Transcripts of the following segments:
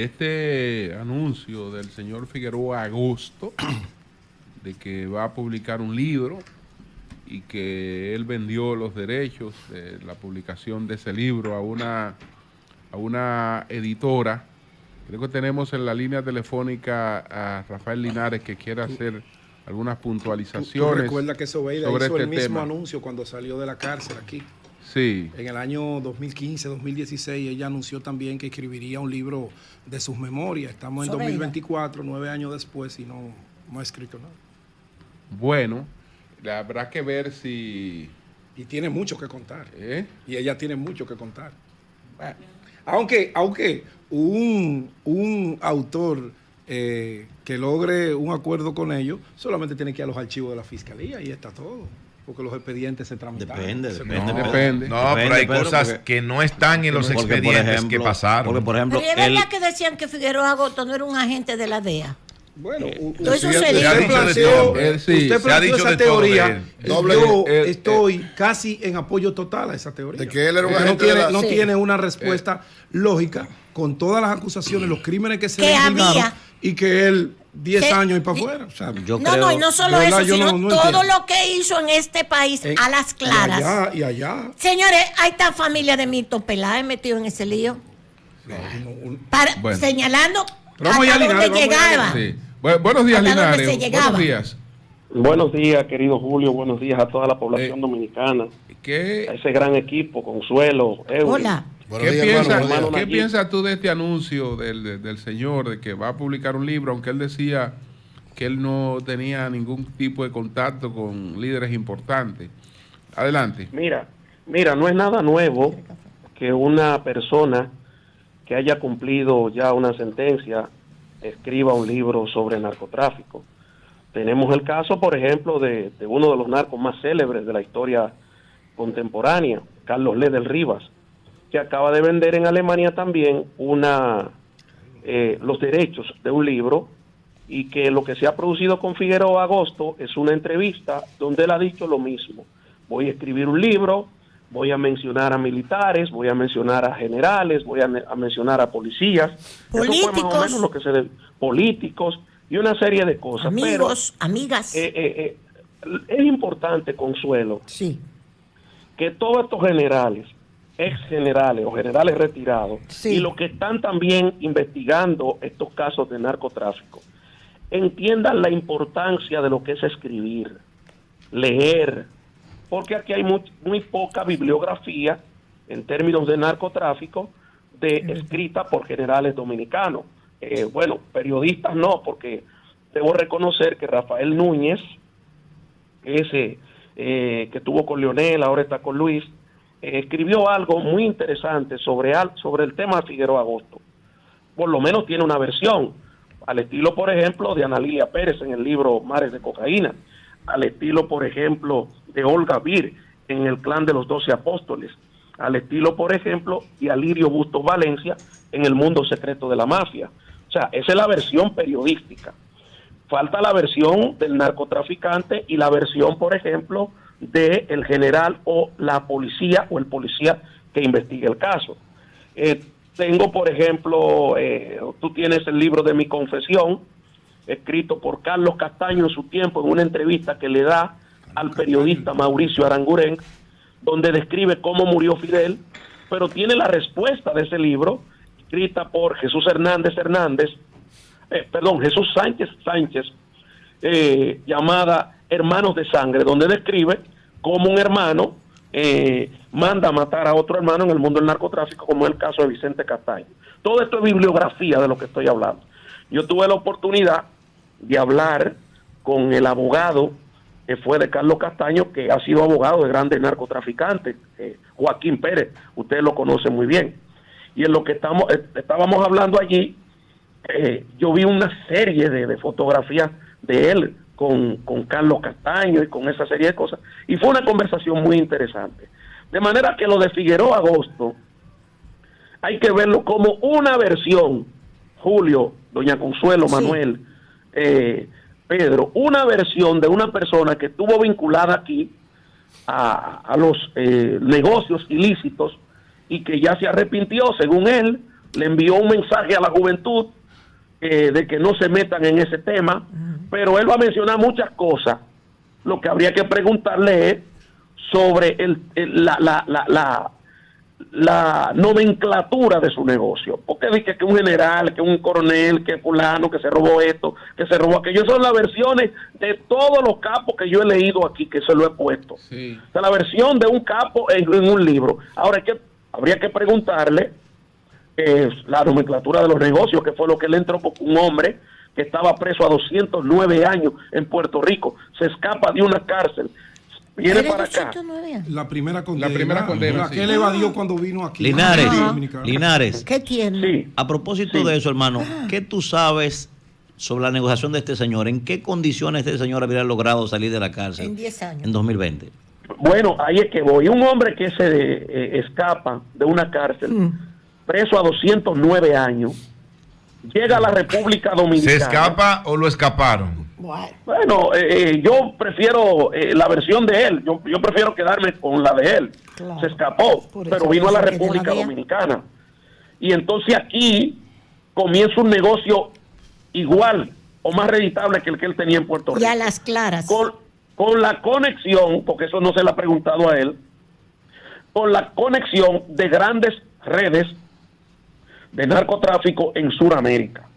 de este anuncio del señor Figueroa Agosto de que va a publicar un libro y que él vendió los derechos de la publicación de ese libro a una editora. Creo que tenemos en la línea telefónica a Rafael Linares, que quiere hacer algunas puntualizaciones. ¿Tú recuerdas que Sobeida hizo este el mismo tema. anuncio cuando salió de la cárcel aquí? Sí. En el año 2015, 2016, ella anunció también que escribiría un libro de sus memorias. Estamos en 2024, 9 años después, y no ha escrito nada. Bueno, habrá que ver si... Y tiene mucho que contar. Y ella tiene mucho que contar. Bueno, aunque un autor que logre un acuerdo con ellos, solamente tiene que ir a los archivos de la fiscalía y está todo. Porque los expedientes se tramitan. Depende. No, pero hay cosas que no están en los expedientes que pasaron. Porque, por ejemplo, pero es verdad que decían que Figueroa Agosto no era un agente de la DEA. Bueno, usted planteó esa teoría. Yo estoy casi en apoyo total a esa teoría. De que él era un agente no tiene una respuesta lógica con todas las acusaciones, los crímenes que se le imputaron y que él 10 años y para afuera. O sea, y no solo eso, sino todo lo que hizo en este país a las claras. Y allá. Señores, hay esta familia de Milton Peláez metido en ese lío. Señalando hasta dónde llegaba. Sí. Buenos días, Linares. Buenos días. Buenos días, querido Julio. Buenos días a toda la población dominicana. A ese gran equipo, Consuelo, Eury. Hola. ¿Qué piensas tú de este anuncio del señor de que va a publicar un libro, aunque él decía que él no tenía ningún tipo de contacto con líderes importantes? Adelante. Mira, no es nada nuevo que una persona que haya cumplido ya una sentencia escriba un libro sobre narcotráfico. Tenemos el caso, por ejemplo, de uno de los narcos más célebres de la historia contemporánea, Carlos Ledel Rivas, que acaba de vender en Alemania también los derechos de un libro, y que lo que se ha producido con Figueroa Agosto es una entrevista donde él ha dicho lo mismo. Voy a escribir un libro, voy a mencionar a militares, voy a mencionar a generales, voy a mencionar a policías. Políticos. Eso fue más o menos lo que políticos y una serie de cosas. Amigos, amigas. Es importante, Consuelo, sí, que todos estos generales, ex generales o generales retirados, sí, y los que están también investigando estos casos de narcotráfico, entiendan la importancia de lo que es escribir, leer, porque aquí hay muy poca bibliografía en términos de narcotráfico escrita por generales dominicanos. Periodistas no, porque debo reconocer que Rafael Núñez, que estuvo con Leonel, ahora está con Luis, escribió algo muy interesante sobre el tema de Figueroa Agosto. Por lo menos tiene una versión, al estilo, por ejemplo, de Ana Lilia Pérez en el libro Mares de Cocaína, al estilo, por ejemplo, de Olga Vir en el Clan de los 12 Apóstoles, al estilo, por ejemplo, de Alirio Bustos Valencia en El Mundo Secreto de la Mafia. O sea, esa es la versión periodística. Falta la versión del narcotraficante y la versión, por ejemplo, del general o la policía o el policía que investigue el caso. Tengo, por ejemplo, tú tienes el libro de Mi Confesión, escrito por Carlos Castaño en su tiempo, en una entrevista que le da al periodista Mauricio Aranguren, donde describe cómo murió Fidel, pero tiene la respuesta de ese libro, escrita por Jesús Sánchez, llamada Hermanos de Sangre, donde describe cómo un hermano manda a matar a otro hermano en el mundo del narcotráfico, como es el caso de Vicente Castaño. Todo esto es bibliografía de lo que estoy hablando. Yo tuve la oportunidad de hablar con el abogado que fue de Carlos Castaño, que ha sido abogado de grandes narcotraficantes, Joaquín Pérez, ustedes lo conocen muy bien. Y en lo que estábamos hablando allí, yo vi una serie de fotografías de él con Carlos Castaño y con esa serie de cosas, y fue una conversación muy interesante. De manera que lo de Figueroa Agosto hay que verlo como una versión, Julio, doña Consuelo, sí, Manuel, Pedro, una versión de una persona que estuvo vinculada aquí a los negocios ilícitos y que ya se arrepintió, según él, le envió un mensaje a la juventud de que no se metan en ese tema, pero él va a mencionar muchas cosas. Lo que habría que preguntarle es sobre la nomenclatura de su negocio. Porque dice que un general, que un coronel, que fulano, que se robó esto, que se robó aquello. Son las versiones de todos los capos que yo he leído aquí, que se lo he puesto. Sí. O sea, la versión de un capo en un libro. Ahora habría que preguntarle la nomenclatura de los negocios, que fue lo que le entró, porque un hombre que estaba preso a 209 años en Puerto Rico se escapa de una cárcel, viene para acá. La primera condena. Sí. ¿Qué le evadió cuando vino aquí? Linares. ¿Qué tiene? Sí. A propósito de eso, hermano, ¿qué tú sabes sobre la negociación de este señor? ¿En qué condiciones este señor habría logrado salir de la cárcel en 10 años? En 2020. Bueno, ahí es que voy. Un hombre que se escapa de una cárcel, preso a 209 años, llega a la República Dominicana. ¿Se escapa o lo escaparon? Bueno, yo prefiero la versión de él. Yo prefiero quedarme con la de él. Claro. Se escapó, pero vino a la República Dominicana. Y entonces aquí comienza un negocio igual o más rentable que el que él tenía en Puerto Rico. Y a las claras. Con la conexión, porque eso no se le ha preguntado a él, con la conexión de grandes redes de narcotráfico en Sudamérica.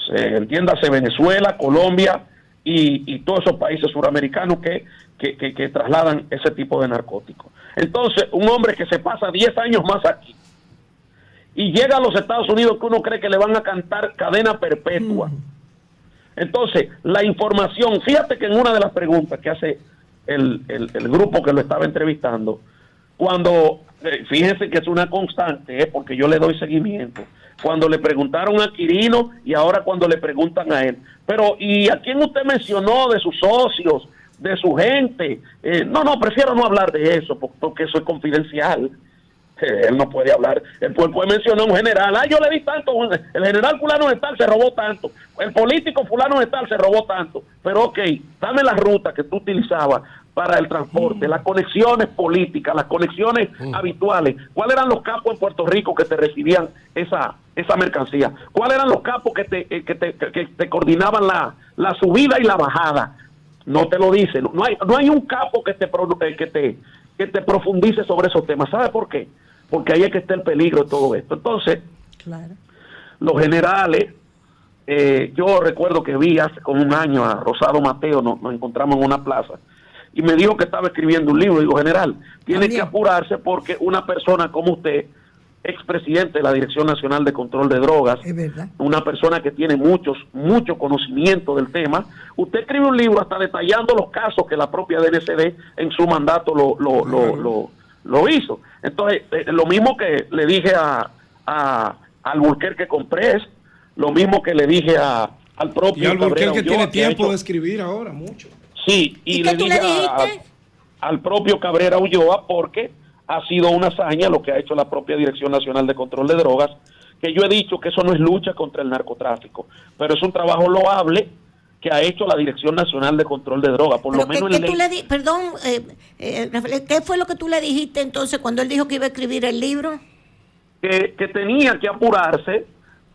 Entiéndase Venezuela, Colombia y todos esos países suramericanos que trasladan ese tipo de narcóticos. Entonces, un hombre que se pasa 10 años más aquí y llega a los Estados Unidos, que uno cree que le van a cantar cadena perpetua. Entonces, la información, fíjate que en una de las preguntas que hace el grupo que lo estaba entrevistando, cuando, fíjense que es una constante, porque yo le doy seguimiento, cuando le preguntaron a Quirino y ahora cuando le preguntan a él, pero ¿y a quién usted mencionó de sus socios, de su gente? No, prefiero no hablar de eso, porque eso es confidencial. Él no puede hablar. Él puede mencionar a un general. Yo le di tanto. El general fulano de tal se robó tanto. El político fulano de tal se robó tanto. Pero ok, dame la ruta que tú utilizabas para el transporte, las conexiones políticas, las conexiones habituales. ¿Cuáles eran los capos en Puerto Rico que te recibían esa mercancía? ¿Cuáles eran los capos que te coordinaban la subida y la bajada? No te lo dicen. No hay un capo que te profundice sobre esos temas. ¿Sabe por qué? Porque ahí es que está el peligro de todo esto. Entonces, claro, los generales, yo recuerdo que vi hace como un año a Rosado Mateo, nos encontramos en una plaza, y me dijo que estaba escribiendo un libro. Digo, general, tiene que apurarse porque una persona como usted, expresidente de la Dirección Nacional de Control de Drogas, es verdad, una persona que tiene mucho conocimiento del tema, usted escribe un libro hasta detallando los casos que la propia DNCD en su mandato lo hizo. Entonces, lo mismo que le dije al Alburquerque Comprés, lo mismo que le dije al propio y Alburquerque tiene tiempo de escribir ahora, mucho. Sí, y le dije al propio Cabrera Ulloa, porque ha sido una hazaña lo que ha hecho la propia Dirección Nacional de Control de Drogas, que yo he dicho que eso no es lucha contra el narcotráfico, pero es un trabajo loable que ha hecho la Dirección Nacional de Control de Drogas, por lo menos en ley. ¿Qué fue lo que tú le dijiste entonces cuando él dijo que iba a escribir el libro? Que tenía que apurarse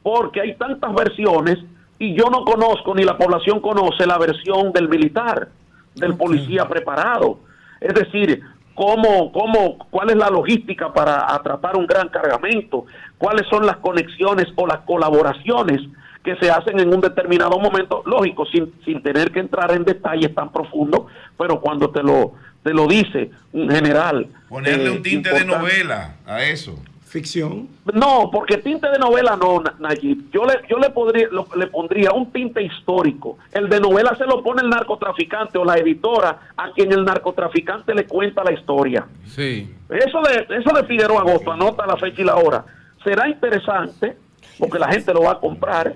porque hay tantas versiones y yo no conozco, ni la población conoce la versión del militar, del policía preparado. Es decir, ¿cuál es la logística para atrapar un gran cargamento? ¿Cuáles son las conexiones o las colaboraciones que se hacen en un determinado momento? Lógico, sin tener que entrar en detalles tan profundos, pero cuando te lo dice un general. Ponerle un tinte de novela a eso. Ficción. No, porque tinte de novela no, Nayib. Yo le pondría un tinte histórico. El de novela se lo pone el narcotraficante o la editora a quien el narcotraficante le cuenta la historia. Sí. Eso de Figueroa Agosto, anota la fecha y la hora. Será interesante porque la gente lo va a comprar,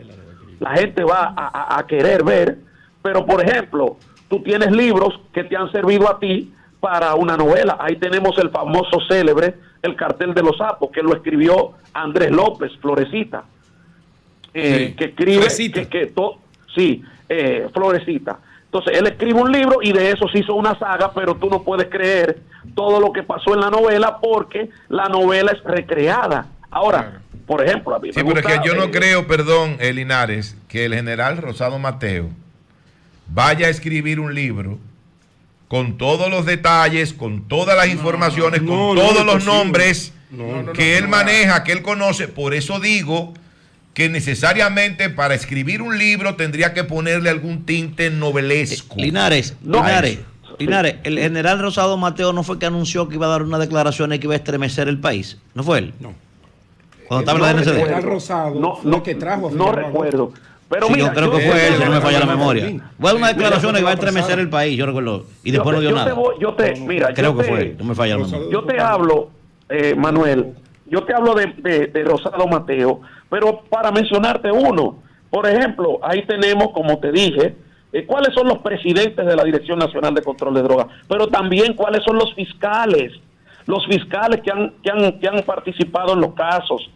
la gente va a querer ver, pero por ejemplo, tú tienes libros que te han servido a ti para una novela. Ahí tenemos el famoso célebre El Cartel de los Sapos, que lo escribió Andrés López, Florecita, que escribe Florecita. Entonces él escribe un libro y de eso se hizo una saga, pero tú no puedes creer todo lo que pasó en la novela porque la novela es recreada. Ahora, Por ejemplo, a mí sí, pero es que yo no creo, perdón, Linares, que el general Rosado Mateo vaya a escribir un libro con todos los detalles, con todas las informaciones, con todos los nombres que él maneja, que él conoce. Por eso digo que necesariamente para escribir un libro tendría que ponerle algún tinte novelesco. Linares, el general Rosado Mateo no fue que anunció que iba a dar una declaración y que iba a estremecer el país. ¿No fue él? No. Cuando estaba en la DNCD. El general Rosado fue que trajo a no recuerdo. Pero sí, mira, yo creo que fue él, si no me falla la memoria. Fue una declaración que iba a estremecer el país, yo recuerdo. Y después no dio nada. Creo que fue él, no me falla la memoria. Yo te hablo, Manuel, yo te hablo de Rosado Mateo, pero para mencionarte uno, por ejemplo, ahí tenemos, como te dije, cuáles son los presidentes de la Dirección Nacional de Control de Drogas, pero también cuáles son los fiscales que han participado en los casos.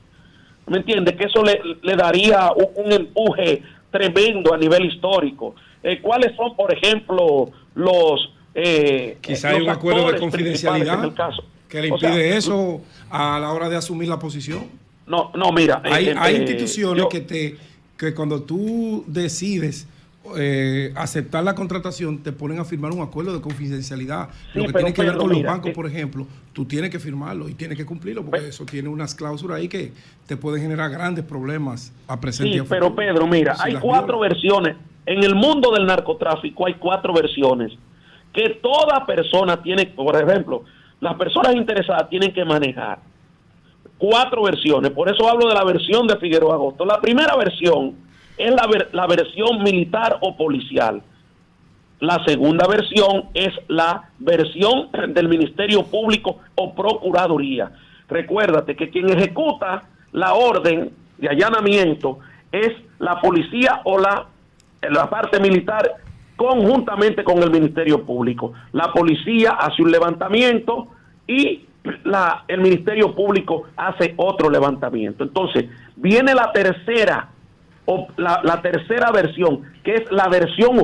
¿Me entiendes? Que eso le daría un empuje tremendo a nivel histórico. ¿Cuáles son, por ejemplo, los... quizá hay un acuerdo de confidencialidad que le impide eso a la hora de asumir la posición. No, mira. Hay instituciones que cuando tú decides aceptar la contratación te ponen a firmar un acuerdo de confidencialidad. Sí, lo que tiene que ver con los bancos, que... por ejemplo, tú tienes que firmarlo y tienes que cumplirlo porque eso tiene unas cláusulas ahí que te pueden generar grandes problemas a presente y a futuro. Pero Pedro, mira, hay 4 versiones. En el mundo del narcotráfico hay 4 versiones que toda persona tiene, por ejemplo, las personas interesadas tienen que manejar. 4 versiones, por eso hablo de la versión de Figueroa Agosto. La primera versión es la versión militar o policial. La segunda versión es la versión del Ministerio Público o Procuraduría. Recuérdate que quien ejecuta la orden de allanamiento es la policía o la parte militar conjuntamente con el Ministerio Público. La policía hace un levantamiento y el Ministerio Público hace otro levantamiento. Entonces, viene la tercera versión, que es la versión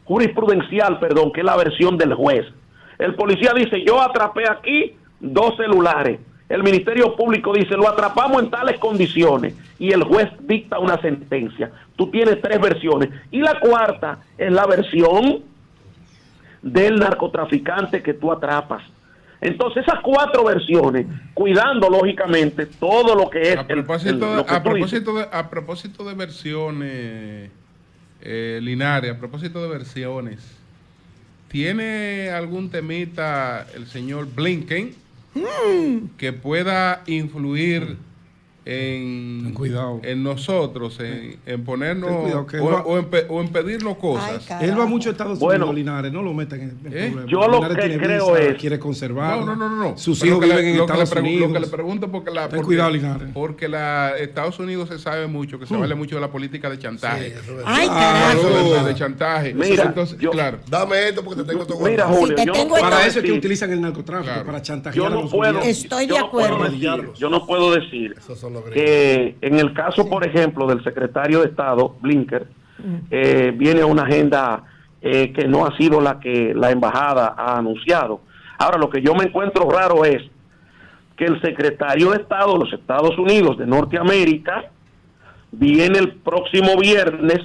jurisprudencial, que es la versión del juez. El policía dice, yo atrapé aquí 2 celulares. El Ministerio Público dice, lo atrapamos en tales condiciones. Y el juez dicta una sentencia. Tú tienes 3 versiones. Y la cuarta es la versión del narcotraficante que tú atrapas. Entonces esas 4 versiones, cuidando lógicamente todo lo que es... A propósito de versiones, Linares, a propósito de versiones, ¿tiene algún temita el señor Blinken que pueda influir en nosotros, en ponernos o en pedirnos cosas? Él va mucho a Estados Unidos, Linares, no lo metan en problemas. Yo lo que creo es... quiere conservar. No. Sus hijos viven en Estados Unidos. Lo que le pregunto ten cuidado, Linares. Porque Estados Unidos se sabe mucho, que se vale mucho de la política de chantaje. Sí, ay, carajo. De chantaje. Mira, entonces, claro. Dame esto porque te tengo todo. Mira, Julio, para eso es que utilizan el narcotráfico, para chantajear a los gobiernos. Estoy de acuerdo. Yo no puedo decir que en el caso, por ejemplo, del secretario de Estado, Blinken, viene una agenda que no ha sido la que la embajada ha anunciado. Ahora, lo que yo me encuentro raro es que el secretario de Estado de los Estados Unidos de Norteamérica viene el próximo viernes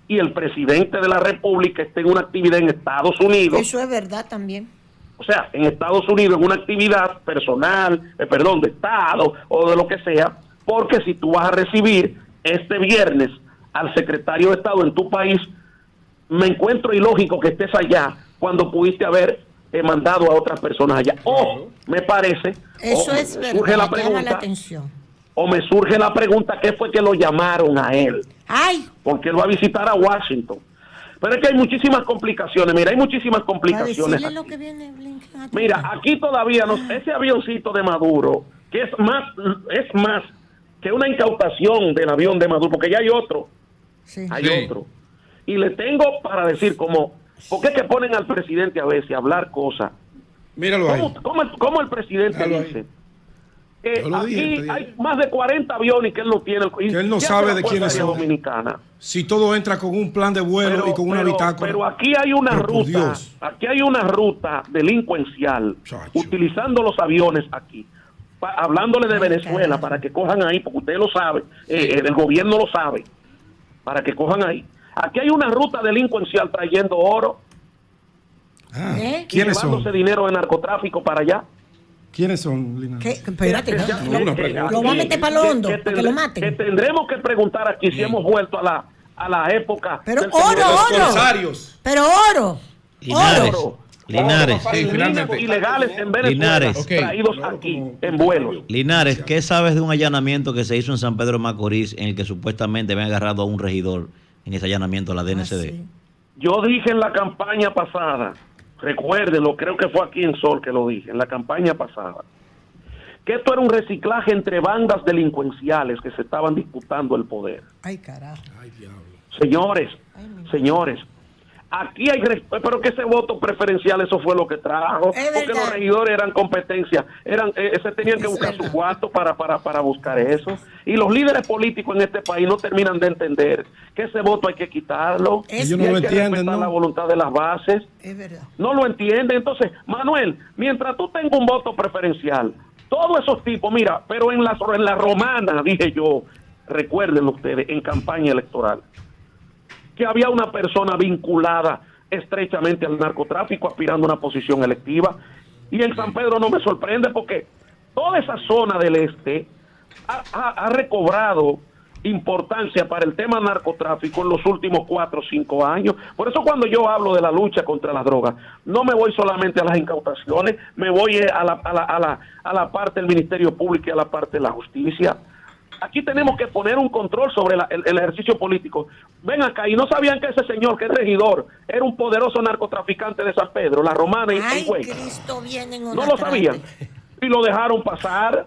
y el presidente de la República está en una actividad en Estados Unidos. Eso es verdad también. O sea, en Estados Unidos en una actividad personal, de Estado o de lo que sea, porque si tú vas a recibir este viernes al secretario de Estado en tu país, me encuentro ilógico que estés allá cuando pudiste haber mandado a otras personas allá. O me parece, eso es verdad, llama la atención. O me surge la pregunta, ¿qué fue que lo llamaron a él? ¡Ay! Porque él va a visitar a Washington. Pero es que hay muchísimas complicaciones. Mira, hay muchísimas complicaciones. Lo que viene mira, aquí todavía ese avioncito de Maduro, que es más que una incautación del avión de Maduro, porque ya hay otro. Sí. Hay otro. Y le tengo para decir ¿por qué es que ponen al presidente a veces a hablar cosas? Míralo ahí. ¿Cómo el presidente dice? Aquí hay más de 40 aviones que él no tiene. Que él no sabe de quiénes son. Dominicana. Si todo entra con un plan de vuelo y con una bitácora. Pero aquí hay una ruta delincuencial, utilizando los aviones aquí. hablándole de Venezuela, para que cojan ahí, porque usted lo sabe, el gobierno lo sabe, para que cojan ahí. Aquí hay una ruta delincuencial trayendo oro. ¿Quiénes son? Llevándose dinero de narcotráfico para allá. ¿Quiénes son, Linares? Espérate, lo va a meter para lo hondo, para que lo maten. Que tendremos que preguntar aquí si hemos vuelto a la época. Pero oro. Pero oro. Linares. Sí, finalmente. Ilegales en Venezuela, traídos aquí en vuelos. Linares, ¿qué sabes de un allanamiento que se hizo en San Pedro de Macorís en el que supuestamente habían agarrado a un regidor en ese allanamiento a la DNCD? Sí. Yo dije en la campaña pasada, recuérdenlo, creo que fue aquí en Sol que lo dije, en la campaña pasada, que esto era un reciclaje entre bandas delincuenciales que se estaban disputando el poder. Ay, carajo. Ay, diablo. Señores, aquí hay, pero que ese voto preferencial, eso fue lo que trajo, porque los regidores eran competencia, se tenían que buscar su cuarto para buscar eso, y los líderes políticos en este país no terminan de entender que ese voto hay que quitarlo, ellos no lo entienden, ¿no? La voluntad de las bases, Es verdad. no lo entienden. Entonces, Manuel, mientras tú tengas un voto preferencial, todos esos tipos, mira, pero en la romana, dije yo, recuerden ustedes, en campaña electoral, que había una persona vinculada estrechamente al narcotráfico aspirando a una posición electiva, y en San Pedro no me sorprende porque toda esa zona del este ha recobrado importancia para el tema narcotráfico en los últimos 4 o 5 años. Por eso cuando yo hablo de la lucha contra las drogas, no me voy solamente a las incautaciones, me voy a la parte del Ministerio Público y a la parte de la justicia. Aquí tenemos que poner un control sobre el ejercicio político. Ven acá, y no sabían que ese señor, que es regidor, era un poderoso narcotraficante de San Pedro, la Romana y el Cuenca. No lo sabían. Y lo dejaron pasar.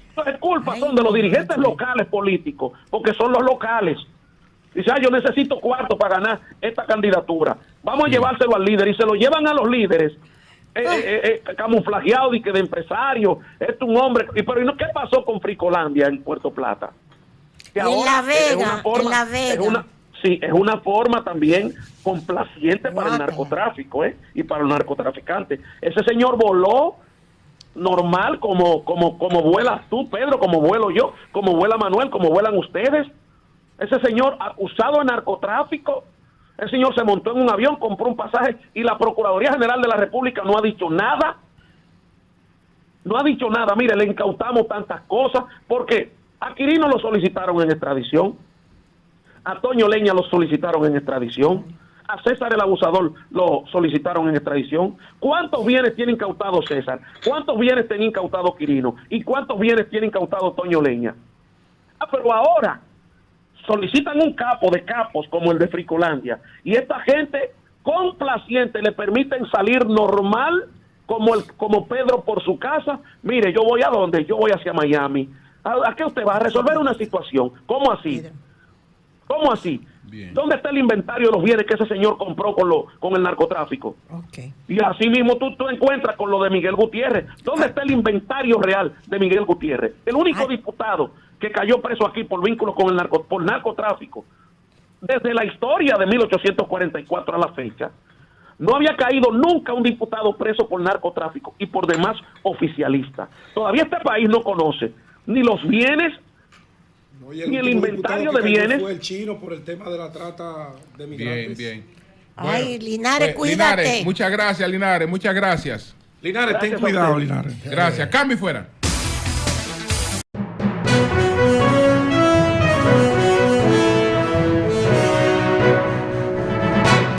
Entonces, culpa son de los dirigentes locales políticos, porque son los locales. Dice, yo necesito cuarto para ganar esta candidatura. Vamos a llevárselo al líder, y se lo llevan a los líderes. Camuflajeado de empresario, es un hombre, pero ¿qué pasó con Fricolandia en Puerto Plata? Que en La Vega, es una forma también complaciente para el narcotráfico, y para los narcotraficantes. Ese señor voló normal como vuelas tú, Pedro, como vuelo yo, como vuela Manuel, como vuelan ustedes. Ese señor acusado de narcotráfico, el señor se montó en un avión, compró un pasaje, y la Procuraduría General de la República no ha dicho nada. No ha dicho nada. Mire, le incautamos tantas cosas, porque a Quirino lo solicitaron en extradición, a Toño Leña lo solicitaron en extradición, a César el Abusador lo solicitaron en extradición. ¿Cuántos bienes tiene incautado César? ¿Cuántos bienes tiene incautado Quirino? ¿Y cuántos bienes tiene incautado Toño Leña? Pero ahora solicitan un capo de capos como el de Fricolandia, y esta gente complaciente le permiten salir normal como Pedro por su casa. Mire, yo voy a dónde, yo voy hacia Miami. ¿A qué usted va a resolver una situación? ¿Cómo así? ¿Cómo así? Bien. ¿Dónde está el inventario de los bienes que ese señor compró con el narcotráfico? Okay. Y así mismo tú encuentras con lo de Miguel Gutiérrez. ¿Dónde está el inventario real de Miguel Gutiérrez? El único diputado que cayó preso aquí por vínculos con por narcotráfico, desde la historia de 1844 a la fecha, no había caído nunca un diputado preso por narcotráfico y por demás oficialista. Todavía este país no conoce ni los bienes, ni el inventario de bienes. Fue el chino por el tema de la trata de migrantes. Bien. Ay, bueno, Linares, cuídate. Linares, muchas gracias, Linares, muchas gracias. Linares, ten cuidado, Linares. Gracias, cambio y fuera.